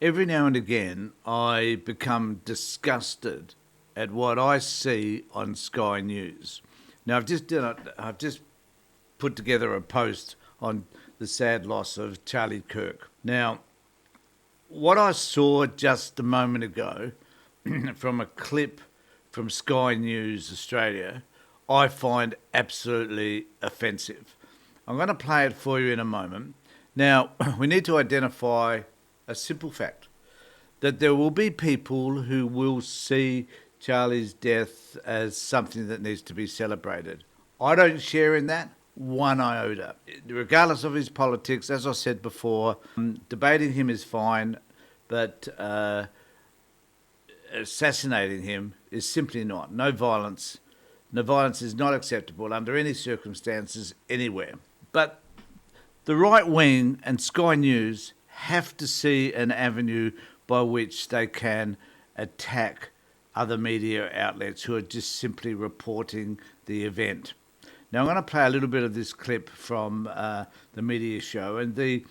every now and again I become disgusted at what I see on Sky News. Now I've just put together a post on the sad loss of Charlie Kirk. Now, what I saw just a moment ago from a clip from Sky News Australia, I find absolutely offensive. I'm going to play it for you in a moment. Now, we need to identify a simple fact, that there will be people who will see Charlie's death as something that needs to be celebrated. I don't share in that one iota. Regardless of his politics, as I said before, debating him is fine, but assassinating him is simply not. No violence. No violence is not acceptable under any circumstances anywhere. But the right wing and Sky News have to see an avenue by which they can attack other media outlets who are just simply reporting the event. Now, I'm going to play a little bit of this clip from the media show, and the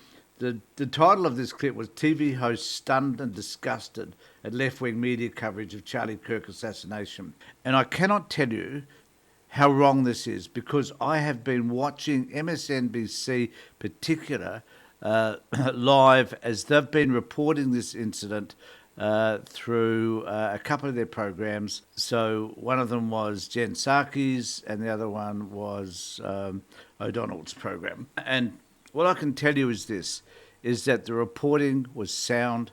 title of this clip was "TV Host Stunned and Disgusted at Left-Wing Media Coverage of Charlie Kirk Assassination." And I cannot tell you how wrong this is, because I have been watching MSNBC particular live as they've been reporting this incident through a couple of their programs. So one of them was Jen Psaki's and the other one was O'Donnell's program. And what I can tell you is this, is that the reporting was sound,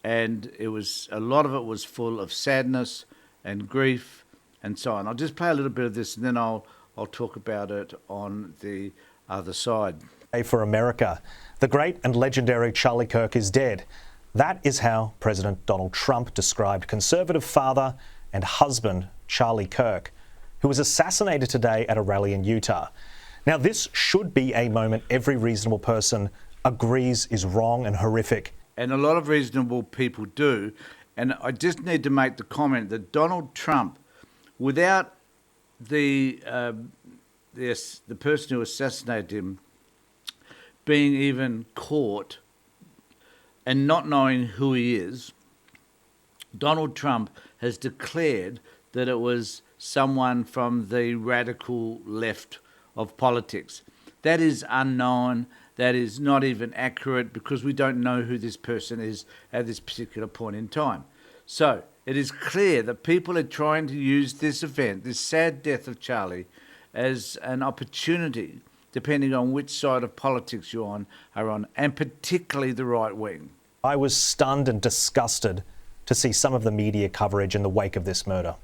and a lot of it was full of sadness and grief and so on. I'll just play a little bit of this and then I'll talk about it on the other side. For America, the great and legendary Charlie Kirk is dead. That is how President Donald Trump described conservative father and husband Charlie Kirk, who was assassinated today at a rally in Utah. Now, this should be a moment every reasonable person agrees is wrong and horrific. And a lot of reasonable people do. And I just need to make the comment that Donald Trump, without the person who assassinated him being even caught and not knowing who he is, Donald Trump has declared that it was someone from the radical left of politics. That is unknown. That is not even accurate, because we don't know who this person is at this particular point in time. So it is clear that people are trying to use this event, this sad death of Charlie, as an opportunity, depending on which side of politics you're on, and particularly the right wing. I was stunned and disgusted to see some of the media coverage in the wake of this murder.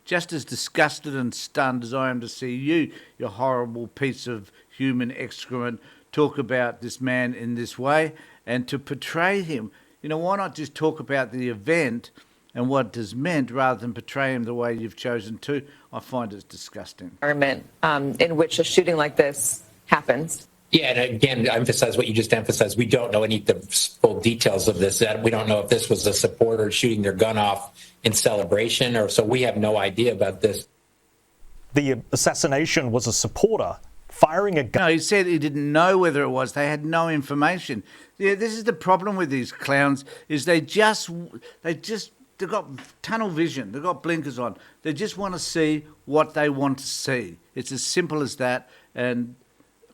Just as disgusted and stunned as I am to see you horrible piece of human excrement, talk about this man in this way and to portray him. You know, why not just talk about the event and what it has meant rather than portray him the way you've chosen to? I find it disgusting. In which a shooting like this happens. Yeah, and again, I emphasize what you just emphasized. We don't know the full details of this. We don't know if this was a supporter shooting their gun off in celebration, or so we have no idea about this. The assassination was a supporter firing a gun. No, he said he didn't know whether it was. They had no information. Yeah, this is the problem with these clowns, is they've got tunnel vision. They've got blinkers on. They just want to see what they want to see. It's as simple as that. And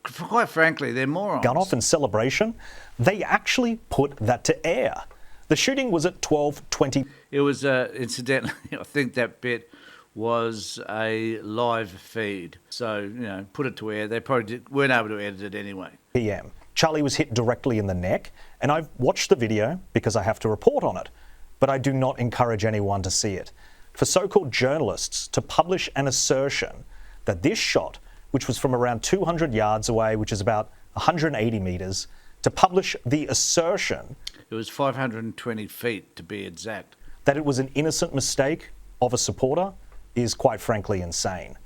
quite frankly, they're morons. Gun off in celebration, they actually put that to air. The shooting was at 12:20. It was, incidentally, I think that bit was a live feed. So, put it to air. They probably weren't able to edit it anyway. PM. Charlie was hit directly in the neck, and I've watched the video because I have to report on it, but I do not encourage anyone to see it. For so-called journalists to publish an assertion that this shot, which was from around 200 yards away, which is about 180 metres, to publish the assertion... It was 520 feet, to be exact. ...that it was an innocent mistake of a supporter is quite frankly insane.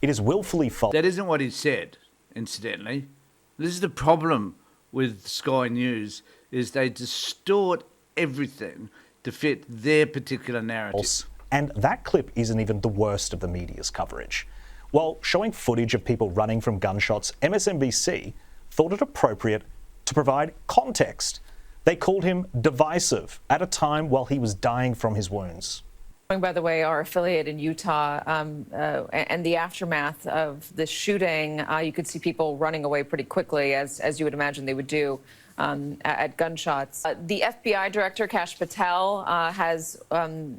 It is willfully false. That isn't what he said, incidentally. This is the problem with Sky News, is they distort everything to fit their particular narrative. And that clip isn't even the worst of the media's coverage. While showing footage of people running from gunshots, MSNBC thought it appropriate to provide context They called him divisive at a time while he was dying from his wounds. By the way, our affiliate in Utah and the aftermath of the shooting, you could see people running away pretty quickly, as you would imagine they would do at gunshots. The FBI director, Kash Patel, has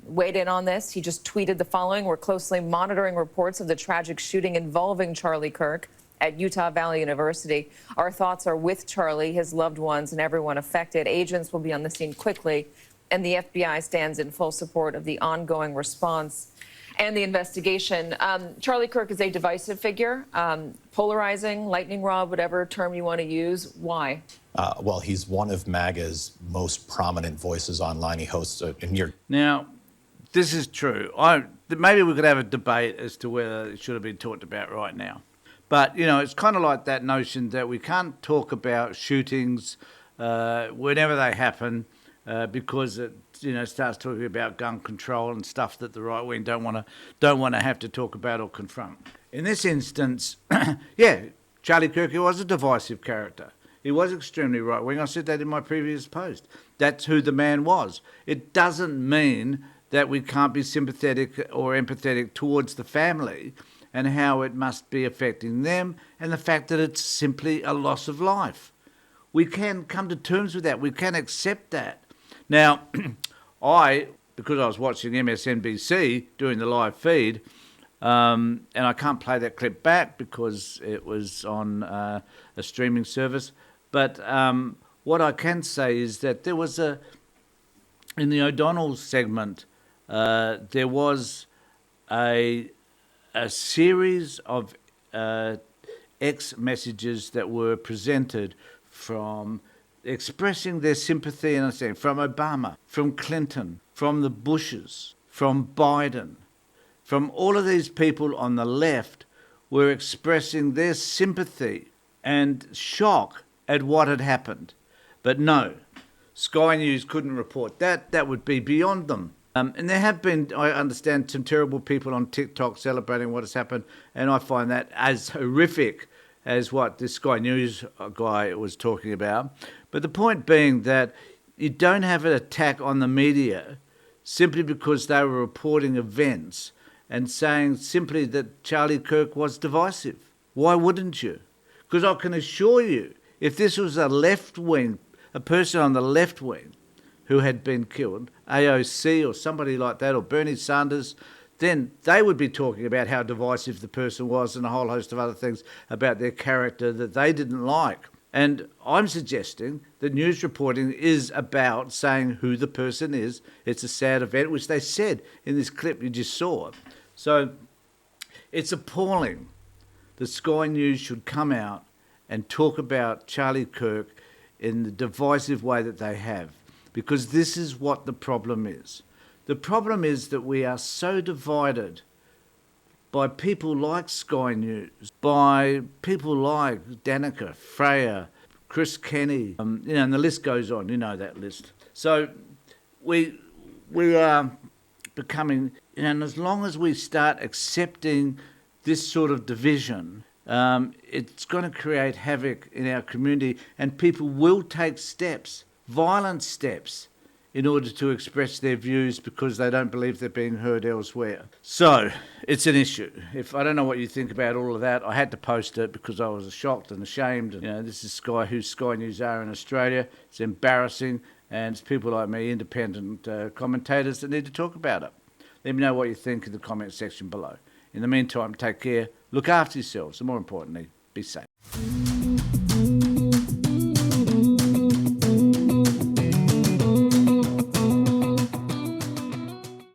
weighed in on this. He just tweeted the following: "We're closely monitoring reports of the tragic shooting involving Charlie Kirk at Utah Valley University. Our thoughts are with Charlie, his loved ones, and everyone affected. Agents will be on the scene quickly, and the FBI stands in full support of the ongoing response and the investigation." Charlie Kirk is a divisive figure, polarizing, lightning rod, whatever term you want to use. Why? Well, he's one of MAGA's most prominent voices online. He hosts Now, this is true. Maybe we could have a debate as to whether it should have been talked about right now. But, you know, it's kind of like that notion that we can't talk about shootings whenever they happen because it, you know, starts talking about gun control and stuff that the right wing don't want to have to talk about or confront. In this instance, yeah, Charlie Kirk was a divisive character. He was extremely right wing. I said that in my previous post. That's who the man was. It doesn't mean that we can't be sympathetic or empathetic towards the family and how it must be affecting them, and the fact that it's simply a loss of life. We can come to terms with that. We can accept that. Now, because I was watching MSNBC doing the live feed, and I can't play that clip back because it was on a streaming service, but what I can say is that there was in the O'Donnell segment, there was a series of X messages that were presented from expressing their sympathy and understanding from Obama, from Clinton, from the Bushes, from Biden, from all of these people on the left were expressing their sympathy and shock at what had happened. But no, Sky News couldn't report that. That would be beyond them. And there have been, I understand, some terrible people on TikTok celebrating what has happened, and I find that as horrific as what this Sky News guy was talking about. But the point being that you don't have an attack on the media simply because they were reporting events and saying simply that Charlie Kirk was divisive. Why wouldn't you? Because I can assure you, if this was a person on the left wing, who had been killed, AOC or somebody like that, or Bernie Sanders, then they would be talking about how divisive the person was and a whole host of other things about their character that they didn't like. And I'm suggesting that news reporting is about saying who the person is. It's a sad event, which they said in this clip you just saw. So it's appalling that Sky News should come out and talk about Charlie Kirk in the divisive way that they have. Because this is what the problem is. The problem is that we are so divided by people like Sky News, by people like Danica, Freya, Chris Kenny, and the list goes on. You know that list. So we are becoming, and as long as we start accepting this sort of division, it's going to create havoc in our community, and people will take steps, violent steps, in order to express their views because they don't believe they're being heard elsewhere. So it's an issue. I don't know what you think about all of that. I had to post it because I was shocked and ashamed. This is who Sky News are in Australia. It's embarrassing, and it's people like me, independent commentators, that need to talk about it. Let me know what you think in the comment section below. In the meantime, take care, look after yourselves, and more importantly, be safe.